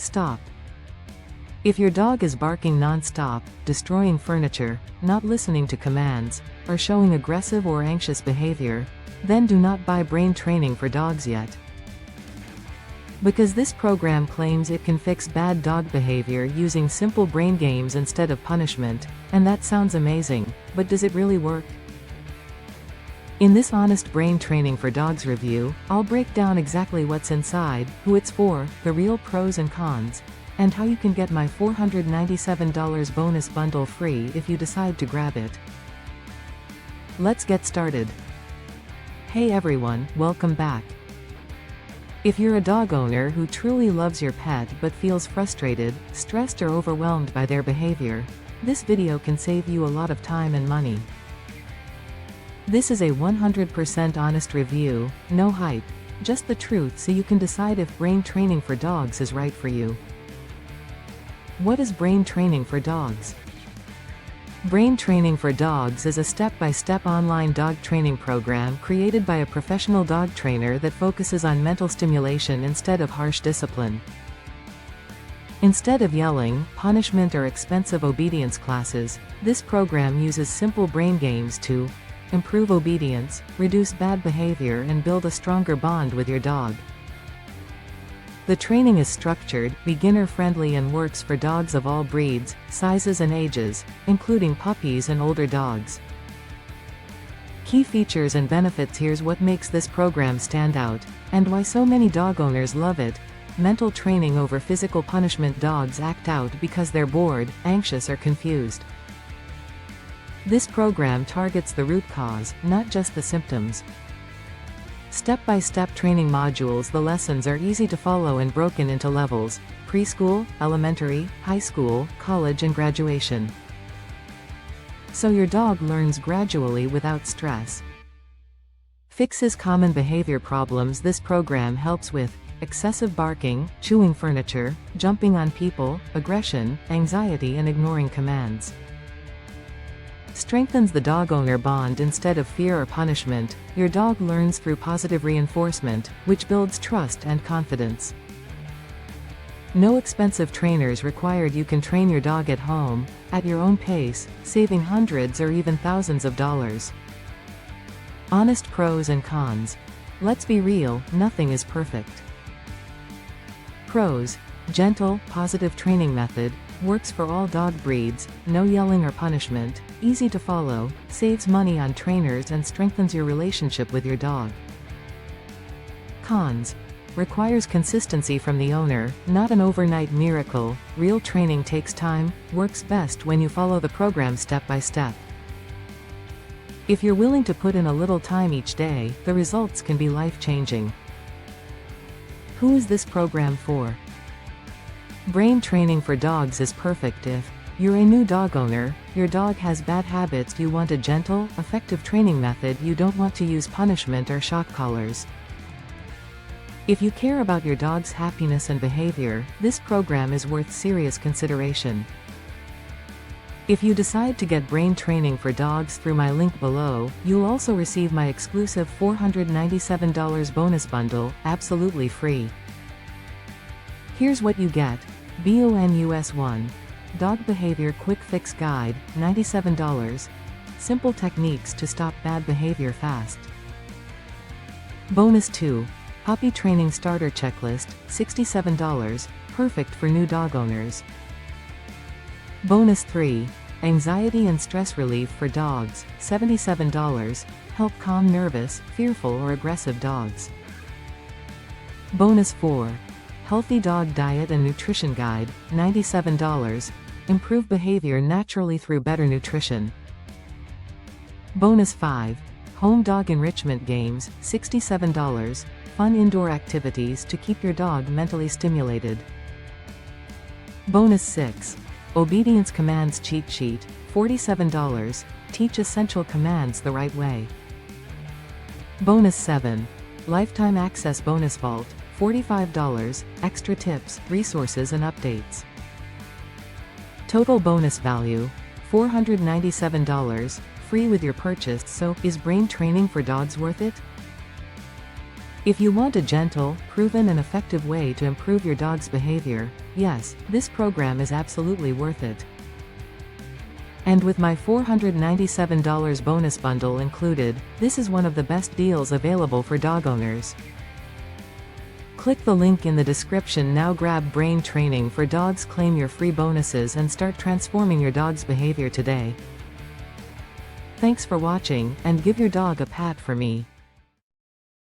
Stop. If your dog is barking non-stop, destroying furniture, not listening to commands, or showing aggressive or anxious behavior, then do not buy brain training for dogs yet. Because this program claims it can fix bad dog behavior using simple brain games instead of punishment, and that sounds amazing, but does it really work? In this honest brain training for dogs review, I'll break down exactly what's inside, who it's for, the real pros and cons, and how you can get my $497 bonus bundle free if you decide to grab it. Let's get started. Hey everyone, welcome back. If you're a dog owner who truly loves your pet but feels frustrated, stressed or overwhelmed by their behavior, this video can save you a lot of time and money. This is a 100% honest review, no hype, just the truth so you can decide if brain training for dogs is right for you. What is brain training for dogs? Brain Training for Dogs is a step-by-step online dog training program created by a professional dog trainer that focuses on mental stimulation instead of harsh discipline. Instead of yelling, punishment or expensive obedience classes, this program uses simple brain games to improve obedience, reduce bad behavior and build a stronger bond with your dog. The training is structured, beginner-friendly and works for dogs of all breeds, sizes and ages, including puppies and older dogs. Key features and benefits. Here's what makes this program stand out, and why so many dog owners love it. Mental training over physical punishment. Dogs act out because they're bored, anxious or confused. This program targets the root cause, not just the symptoms. Step-by-step training modules. The lessons are easy to follow and broken into levels: preschool, elementary, high school, college and graduation. So your dog learns gradually without stress. Fixes common behavior problems. This program helps with excessive barking, chewing furniture, jumping on people, aggression, anxiety and ignoring commands. Strengthens the dog-owner bond. Instead of fear or punishment, your dog learns through positive reinforcement, which builds trust and confidence. No expensive trainers required. You can train your dog at home, at your own pace, saving hundreds or even thousands of dollars. Honest pros and cons. Let's be real, nothing is perfect. Pros: gentle, positive training method, works for all dog breeds, no yelling or punishment, easy to follow, saves money on trainers and strengthens your relationship with your dog. Cons: requires consistency from the owner, not an overnight miracle, real training takes time, works best when you follow the program step by step. If you're willing to put in a little time each day, the results can be life-changing. Who is this program for? Brain Training for Dogs is perfect if you're a new dog owner, your dog has bad habits, you want a gentle, effective training method, you don't want to use punishment or shock collars. If you care about your dog's happiness and behavior, this program is worth serious consideration. If you decide to get Brain Training for Dogs through my link below, you'll also receive my exclusive $497 bonus bundle, absolutely free. Here's what you get. BONUS 1. Dog Behavior Quick Fix Guide, $97. Simple techniques to stop bad behavior fast. Bonus 2. Puppy Training Starter Checklist, $67. Perfect for new dog owners. Bonus 3. Anxiety and Stress Relief for Dogs, $77. Help calm nervous, fearful or aggressive dogs. Bonus 4. Healthy Dog Diet and Nutrition Guide, $97. Improve behavior naturally through better nutrition. Bonus 5. Home Dog Enrichment Games, $67. Fun indoor activities to keep your dog mentally stimulated. Bonus 6. Obedience Commands Cheat Sheet, $47. Teach essential commands the right way. Bonus 7. Lifetime Access Bonus Vault, $45. Extra tips, resources and updates. Total bonus value, $497, free with your purchase. So, is Brain Training for Dogs worth it? If you want a gentle, proven and effective way to improve your dog's behavior, yes, this program is absolutely worth it. And with my $497 bonus bundle included, this is one of the best deals available for dog owners. Click the link in the description now. Grab Brain Training for Dogs, claim your free bonuses and start transforming your dog's behavior today. Thanks for watching, and give your dog a pat for me.